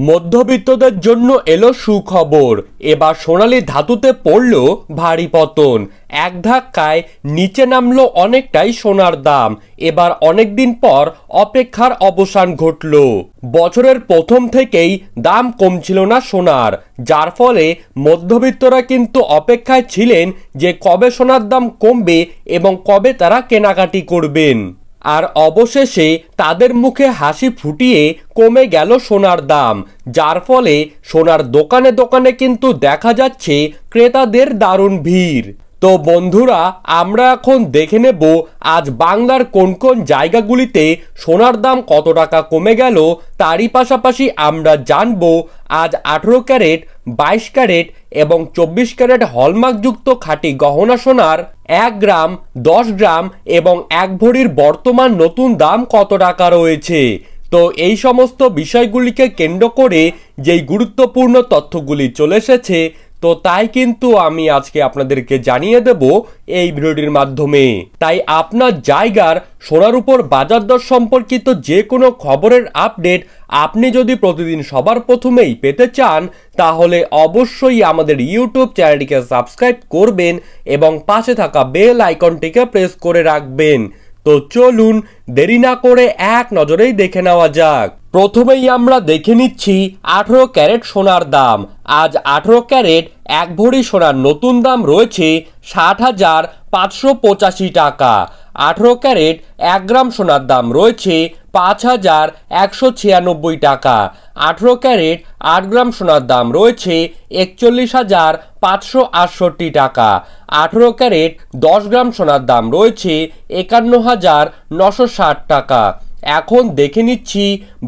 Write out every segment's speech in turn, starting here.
মধ্যবিত্তদের জন্য এলো সুখবর। এবার সোনালী ধাতুতে পড়ল ভারী পতন। এক ধাক্কায় নিচে নামলো অনেকটাই সোনার দাম। এবার অনেকদিন পর অপেক্ষার অবসান ঘটল। বছরের প্রথম থেকেই দাম কমছিল না সোনার, যার ফলে মধ্যবিত্তরা কিন্তু অপেক্ষায় ছিলেন যে কবে সোনার দাম কমবে এবং কবে তারা কেনাকাটি করবেন। আর অবশেষে তাদের মুখে হাসি ফুটিয়ে কমে গেল সোনার দাম, যার ফলে সোনার দোকানে দোকানে কিন্তু দেখা যাচ্ছে ক্রেতাদের দারুণ ভিড়। তো বন্ধুরা, আমরা এখন দেখে নেব আজ বাংলার কোন কোন জায়গাগুলিতে সোনার দাম কত টাকা কমে গেল। তারই পাশাপাশি আমরা জানব আজ 18 ক্যারেট, 22 ক্যারেট এবং 24 ক্যারেট হলমার্কযুক্ত খাঁটি গহনা সোনার 1 গ্রাম, 10 গ্রাম এবং 1 ভরির বর্তমান নতুন দাম কত টাকা রয়েছে। তো এই সমস্ত বিষয়গুলিকে কেন্দ্র করে যেই গুরুত্বপূর্ণ তথ্যগুলি চলে এসেছে, তো তাই কিন্তু আমি আজকে আপনাদেরকে জানিয়ে দেব এই ভিডিওটির মাধ্যমে। তাই আপনার জায়গার সোনার উপর বাজার দর সম্পর্কিত যে কোনো খবরের আপডেট আপনি যদি প্রতিদিন সবার প্রথমেই পেতে চান, তাহলে অবশ্যই আমাদের ইউটিউব চ্যানেলটিকে সাবস্ক্রাইব করবেন এবং পাশে থাকা বেল আইকনটিকে প্রেস করে রাখবেন। তো চলুন দেরি না করে এক নজরেই দেখে নেওয়া যাক। প্রথমেই আমরা দেখে নিচ্ছি 18 ক্যারেট সোনার দাম। আজ 18 ক্যারেট 1 ভরি সোনার নতুন দাম রয়েছে 60,585 টাকা। 18 ক্যারেট 1 গ্রাম সোনার দাম রয়েছে 5,196 টাকা। 18 ক্যারেট 8 গ্রাম সোনার দাম রয়েছে 41,568 টাকা। 18 ক্যারেট 10 গ্রাম সোনার দাম রয়েছে 51,960 টাকা। এখন দেখে নিচ্ছি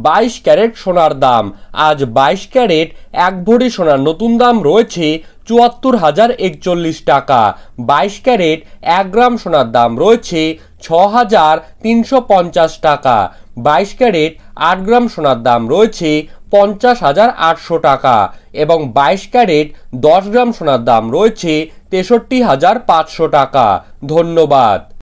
22 ক্যারেট সোনার দাম। আজ 22 ক্যারেট 1 ভরি সোনার নতুন দাম রয়েছে 74,041 টাকা। 22 ক্যারেট 1 গ্রাম সোনার দাম রয়েছে 6,350 টাকা। 22 ক্যারেট 8 গ্রাম সোনার দাম রয়েছে 50,800 টাকা এবং 22 ক্যারেট 10 গ্রাম সোনার দাম রয়েছে 63,500 টাকা। ধন্যবাদ।